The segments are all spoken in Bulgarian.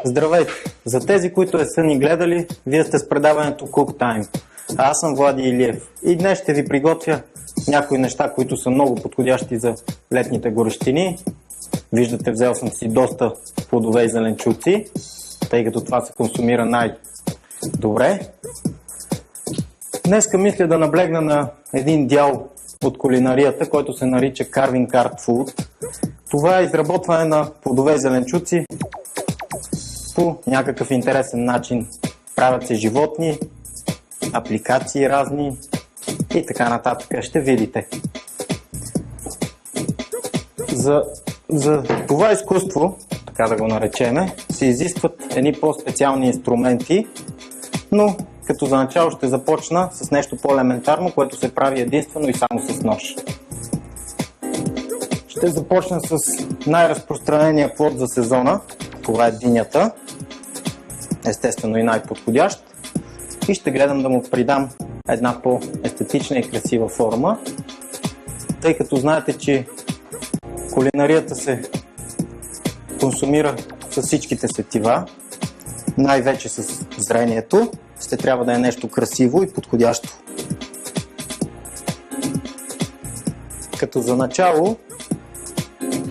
Здравейте! За тези, които са ни гледали, вие сте с предаването Cook Time. А аз съм Влади Илиев и днес ще ви приготвя някои неща, които са много подходящи за летните горещини. Виждате, взел съм си доста плодове и зеленчуци, тъй като това се консумира най-добре. Днеска мисля да наблегна на един дял от кулинарията, който се нарича Carving Art Food. Това е изработване на плодове и зеленчуци по някакъв интересен начин. Правят се животни, апликации разни и така нататък. Ще видите. За това изкуство, така да го наречеме, се изискват едни по-специални инструменти, но като за начало ще започна с нещо по-елементарно, което се прави единствено и само с нож. Ще започна с най-разпространения плод за сезона. Това е динята. Естествено и най-подходящ. И ще гледам да му придам една по-естетична и красива форма. Тъй като знаете, че кулинарията се консумира с всичките сетива, най-вече с зрението, ще трябва да е нещо красиво и подходящо. Като за начало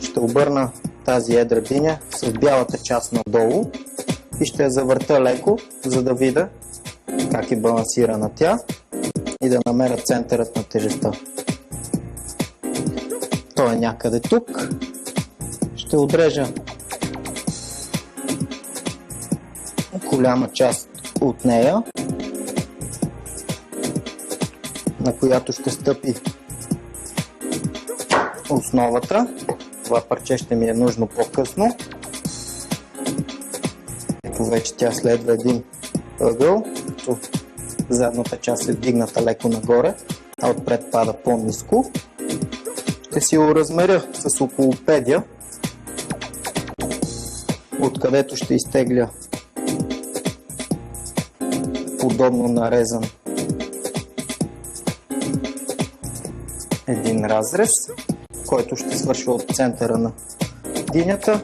ще обърна тази едра диня с бялата част надолу и ще я завърта леко, за да видя как е балансирана тя и да намеря центърът на тежестта. Той е някъде тук. Ще отрежа голяма част от нея, на която ще стъпи основата. Това парче ще ми е нужно по-късно. Ето вече тя следва един ъгъл, като задната част е вдигната леко нагоре, а отпред пада по-ниско. Ще си го размеря с около педия, откъдето ще изтегля подобно нарезан един разрез, който ще свършва от центъра на динята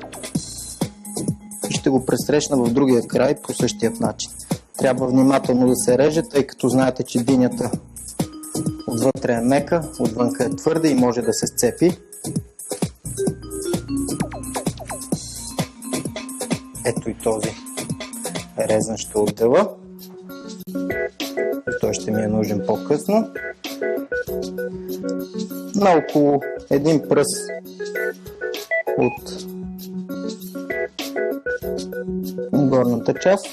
и ще го пресрещна в другия край по същия начин. Трябва внимателно да се реже, тъй като знаете, че динята отвътре е мека, отвънка е твърда и може да се сцепи. Ето и този резан ще отдела. И той ще ми е нужен по-късно. На около един пръст от горната част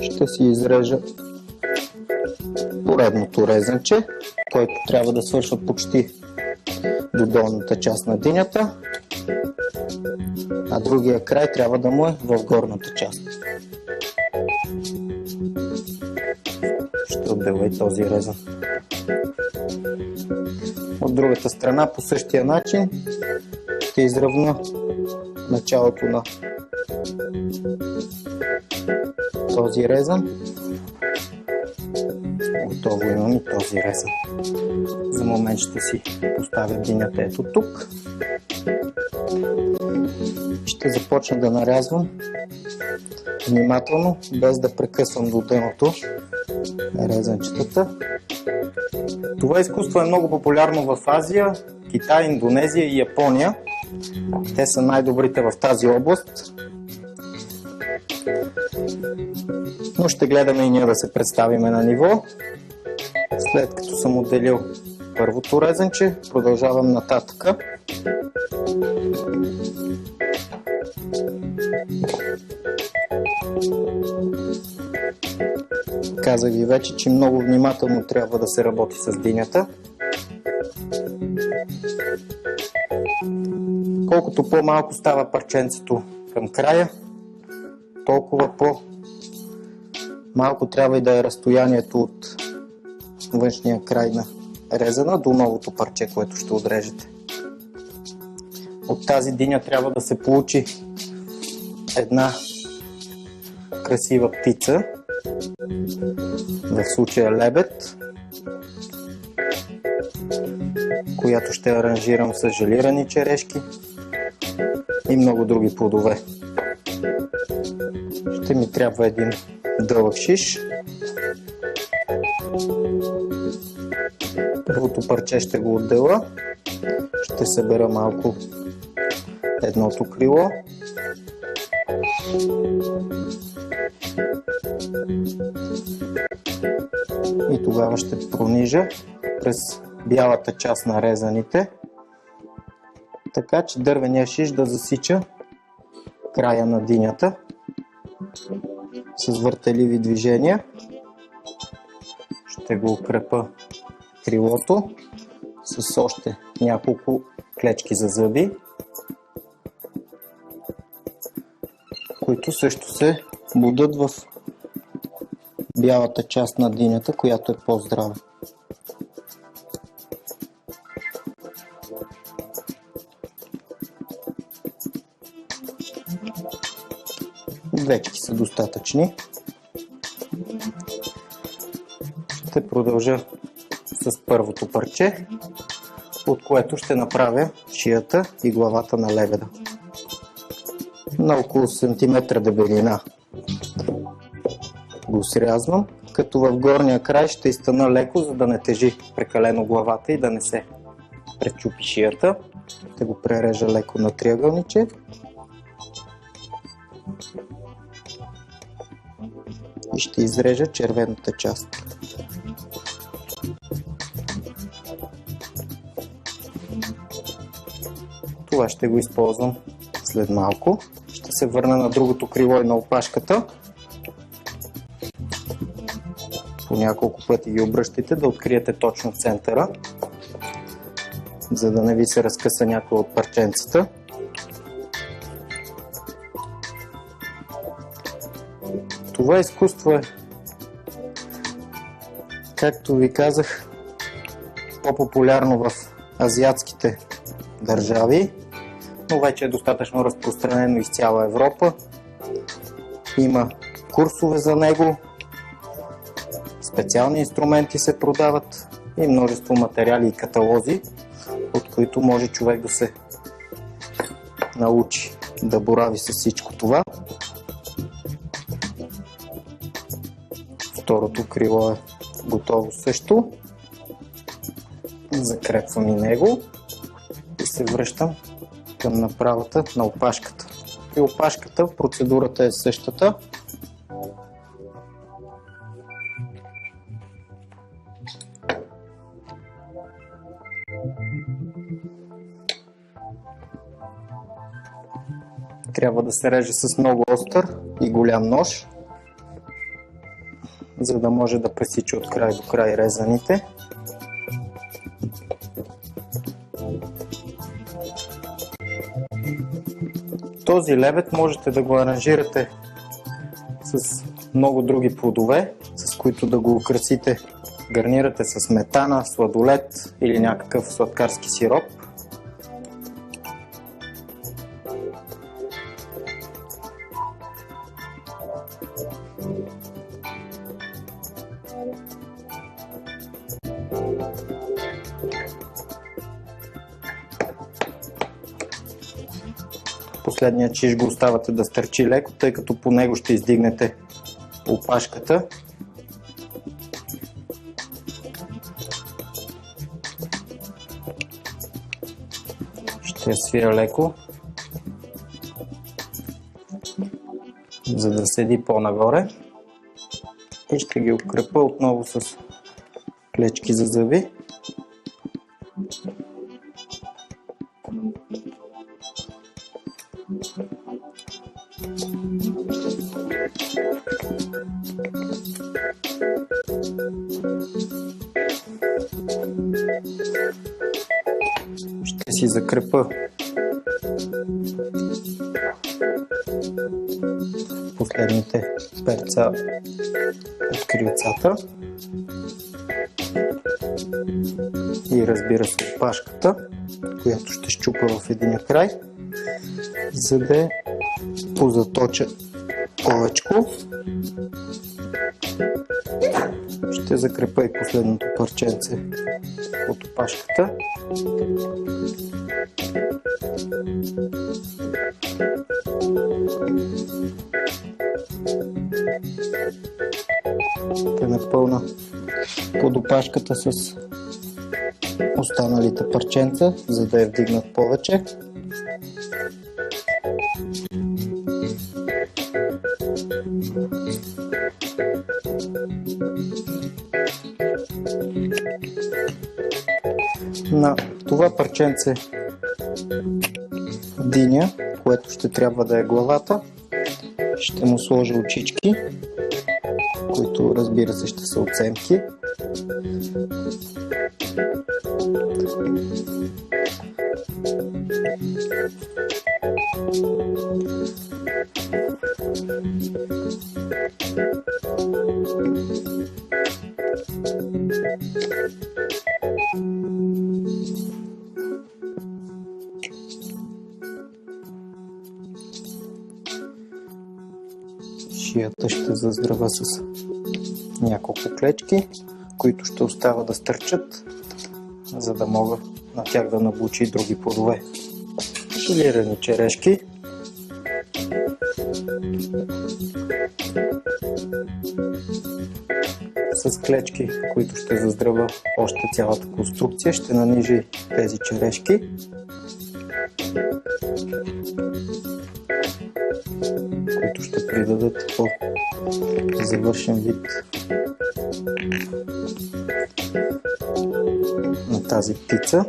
ще си изрежа поредното резанче, който трябва да свършва почти до долната част на динята, а другия край трябва да му е в горната част. Ще отделя и този резан. От другата страна по същия начин ще изравня началото на този резан. Готово имам и този резан. За момент ще си поставя динята ето тук. Ще започна да нарязвам внимателно, без да прекъсвам до дъното резанчетата. Това изкуство е много популярно в Азия, Китай, Индонезия и Япония. Те са най-добрите в тази област. Но ще гледаме и ние да се представиме на ниво. След като съм отделил първото резанче, продължавам нататъка. Казах ви вече, че много внимателно трябва да се работи с динята. Колкото по-малко става парченцето към края, толкова по-малко трябва и да е разстоянието от външния край на резана до новото парче, което ще отрежете. От тази диня трябва да се получи една красива птица, в случая лебед, която ще аранжирам с желирани черешки и много други плодове. ще ми трябва един дълъг шиш. Първото парче ще го отделя. Ще събера малко едното крило. И тогава ще пронижа през бялата част на резаните, така че дървения шиш да засича края на динята с въртеливи движения. Ще го укрепя крилото с още няколко клечки за зъби, които също се будат в бялата част на динята, която е по-здрава. Двечки са достатъчни. Ще продължа с първото парче, от което ще направя шията и главата на лебеда. На около сантиметра дебелина го срязвам, като в горния край ще изтъна леко, за да не тежи прекалено главата и да не се пречупи шията. Ще го прережа леко на триъгълниче. И ще изрежа червената част. Това ще го използвам след малко. Ще се върна на другото крило и на опашката. По няколко пъти ги обръщайте, да откриете точно центъра, за да не ви се разкъса някой от парченцата. Това изкуство е, както ви казах, по-популярно в азиатските държави, но вече е достатъчно разпространено из цяла Европа. Има курсове за него, специални инструменти се продават и множество материали и каталози, от които може човек да се научи да борави с всичко това. Второто крило е готово също. Закрепвам и него и се връщам към направата на опашката. При опашката процедурата е същата. Трябва да се реже с много остър и голям нож, за да може да пресича от край до край резаните. Този лебед можете да го аранжирате с много други плодове, с които да го украсите. Гарнирате с сметана, сладолед или някакъв сладкарски сироп. Последният чиш го оставате да стърчи леко, тъй като по него ще издигнете опашката. Ще я свия леко, за да седи по-нагоре. И ще ги укрепя отново с клечки за зъби. Ще си закрепя последните перца от крилцата и разбира се опашката, която ще щупа в единия край, за да позаточа овечко. Ще закрепя и последното парченце от опашката. запълна подопашката с останалите парченца, за да я вдигнат повече. На това парченце диня, което ще трябва да е главата, ще му сложа очички, които разбира се ще са от семки. Шията ще заздравя с няколко клечки, които ще оставя да стърчат, за да мога на тях да набуча и други плодове. Шилирани черешки. С клечки, които ще заздравя още цялата конструкция, ще нанижи тези черешки. Които ще придадат по-завършен вид на тази птица.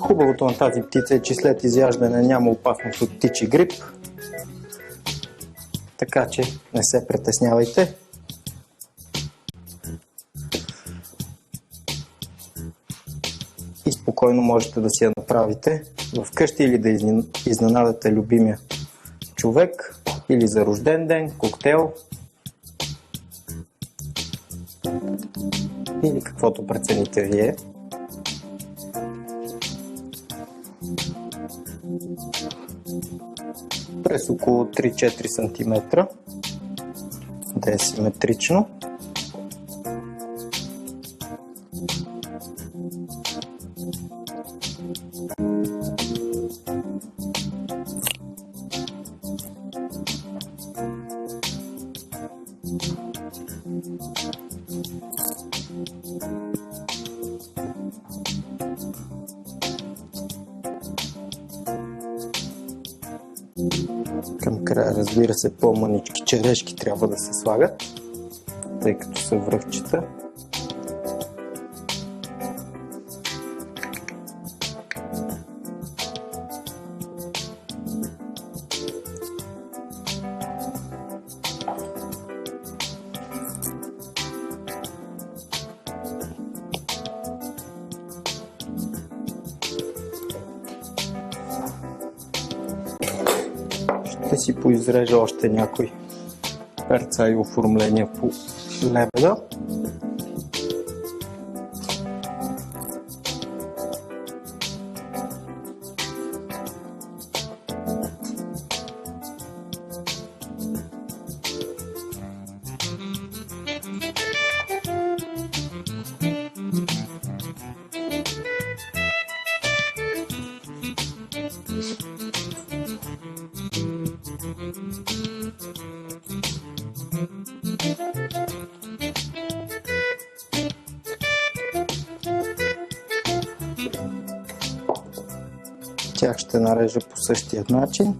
Хубавото на тази птица е, че след изяждане няма опасност от птичи грип, така че не се притеснявайте. И спокойно можете да си я направите вкъщи или да изненадате любимия човек, или за рожден ден, коктейл, или каквото прецените вие. През около 3-4 см да е симетрично. Към края, разбира се, по-мънички черешки трябва да се слагат, тъй като са връхчета. Ще си поизрежа още някои перца и оформления по лебеда. Тях ще нарежа по същия начин.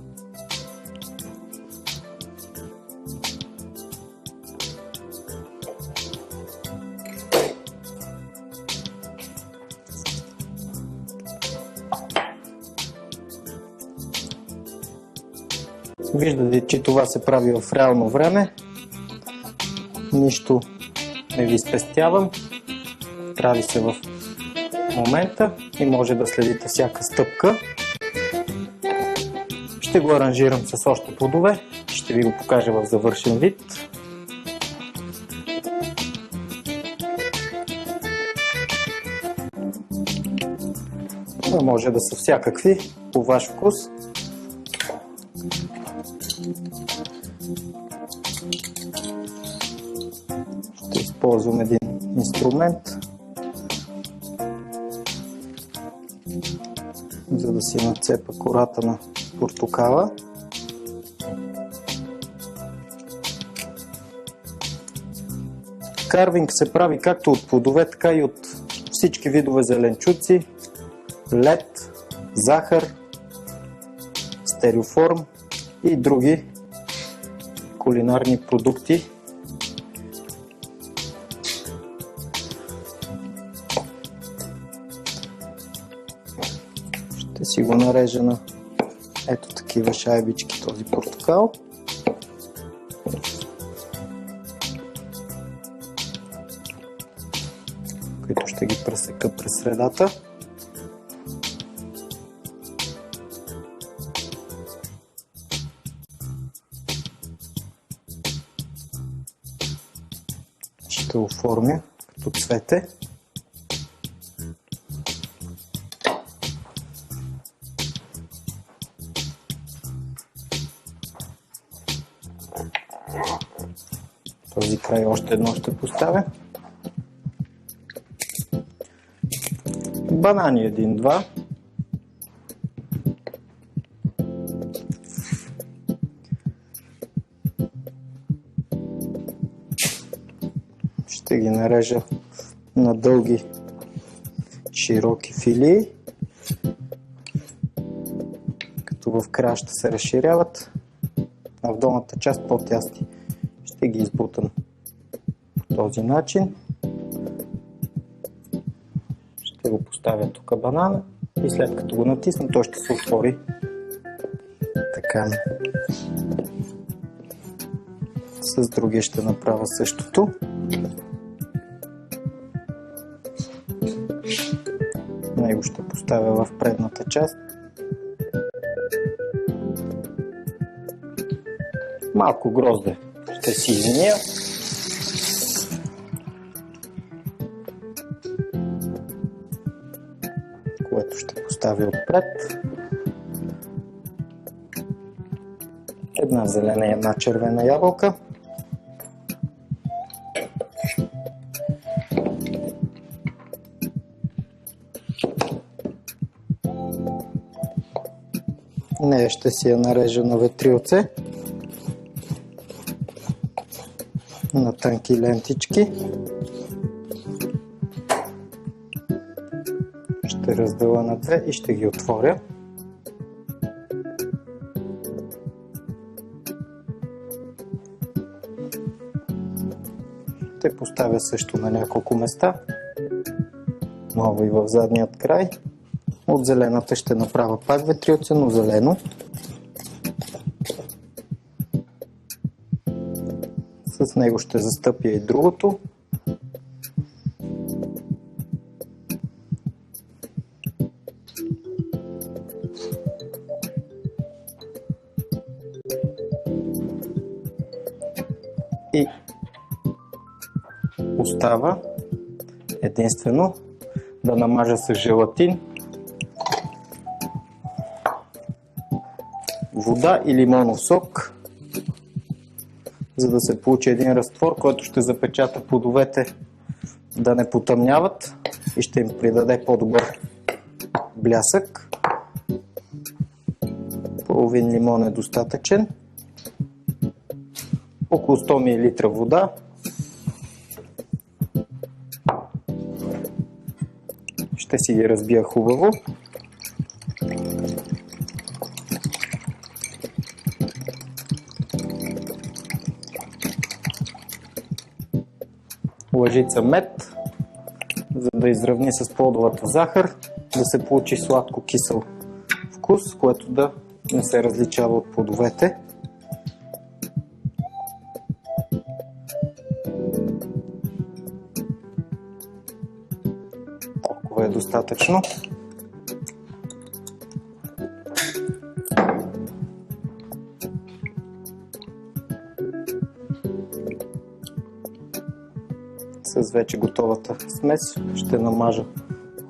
Виждате, че това се прави в реално време. Нищо не ви спестявам. Прави се в момента и може да следите всяка стъпка. Ще го аранжирам с още плодове. Ще ви го покажа в завършен вид. Може да са всякакви по ваш вкус. Ще използвам един инструмент, за да си нацепа кората на портокала. Карвинг се прави както от плодове, така и от всички видове зеленчуци, лед, захар, стереоформ и други кулинарни продукти. Ще си го нарежа на ето такива шайбички този портокал. Които ще ги пресека през средата. Ще оформя като цвете. Този край още едно ще поставя. Банани 1-2. Ще ги нарежа на дълги, широки филии, като в края ще се разширяват, а в долната част по-тясни. Ще ги избутам по този начин. Ще го поставя тук банана и след като го натисна, той ще се отвори така. С другия ще направя същото. Него ще поставя в предната част. Малко грозде ще си извиня. Което ще поставя отпред. Една зелена и една червена ябълка. Нея ще си я нарежа на ветрилце, на тънки лентички. Ще разделя на две и ще ги отворя. Ще поставя също на няколко места, много и в задният край. От зелената ще направя пак ветрилце, но зелено. С него ще застъпя и другото. И остава единствено да намажа с желатин, вода и лимонов сок, за да се получи един разтвор, който ще запечата плодовете да не потъмняват и ще им придаде по-добър блясък. Половин лимон е достатъчен. Около 100 мл вода. Ще си ги разбия хубаво. Лъжица мед, за да изравни с плодовата захар, да се получи сладко-кисел вкус, което да не се различава от плодовете. Толкова е достатъчно. С вече готовата смес ще намажа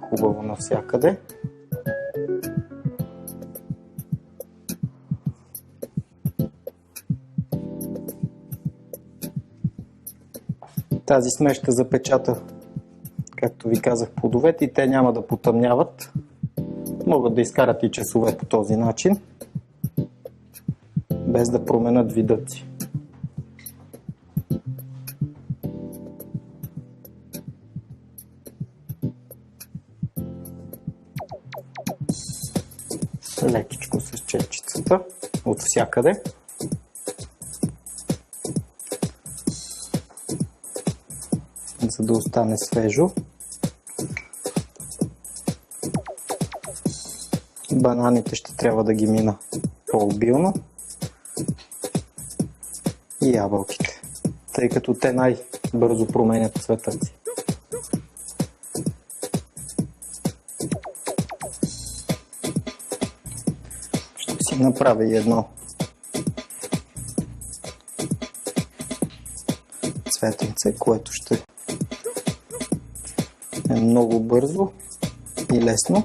хубаво навсякъде. Тази смес ще запечата, както ви казах, плодовете и те няма да потъмняват. Могат да изкарат и часове по този начин, без да променят видът си. лекичко с четчицата от всякъде. За да остане свежо. Бананите ще трябва да ги мина по-обилно. И ябълките, тъй като те най-бързо променят цвета си. Ще си направя и едно цветенце, което ще е много бързо и лесно.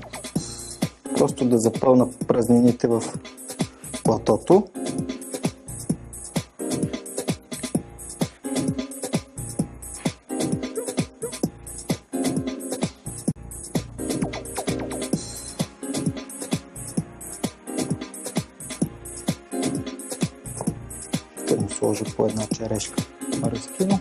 Просто да запълна празнините в платото. Ще му сложа по една черешка мараскино.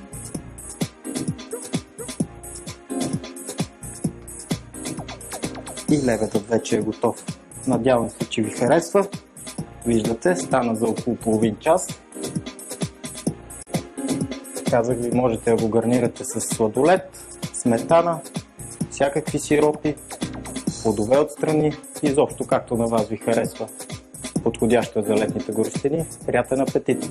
И лебедът вече е готов. Надявам се, че ви харесва. Виждате, стана за около половин час. Казах ви, можете да го гарнирате с сладолед, сметана, всякакви сиропи, плодове отстрани, изобщо както на вас ви харесва. Подходящо е за летните горещини. Приятен апетит!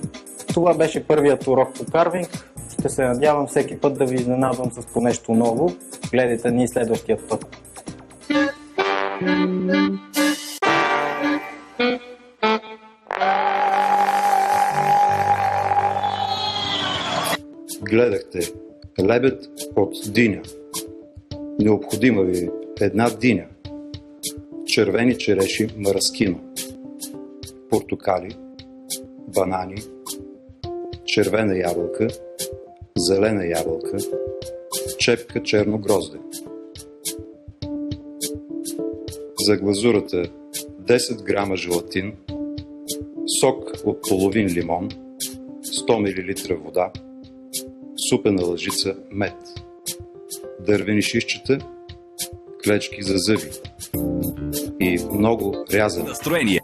Това беше първият урок по карвинг. Ще се надявам всеки път да ви изненадвам с по нещо ново. Гледайте ни следващият път. Гледахте лебед от диня. Необходима ви една диня, червени череши мараскино, портокали, банани, червена ябълка, зелена ябълка, чепка черно грозде. За глазурата 10 грама желатин, сок от половин лимон, 100 мл вода, супена лъжица мед, дървени шишчета, клечки за зъби и много рязане. Настроение.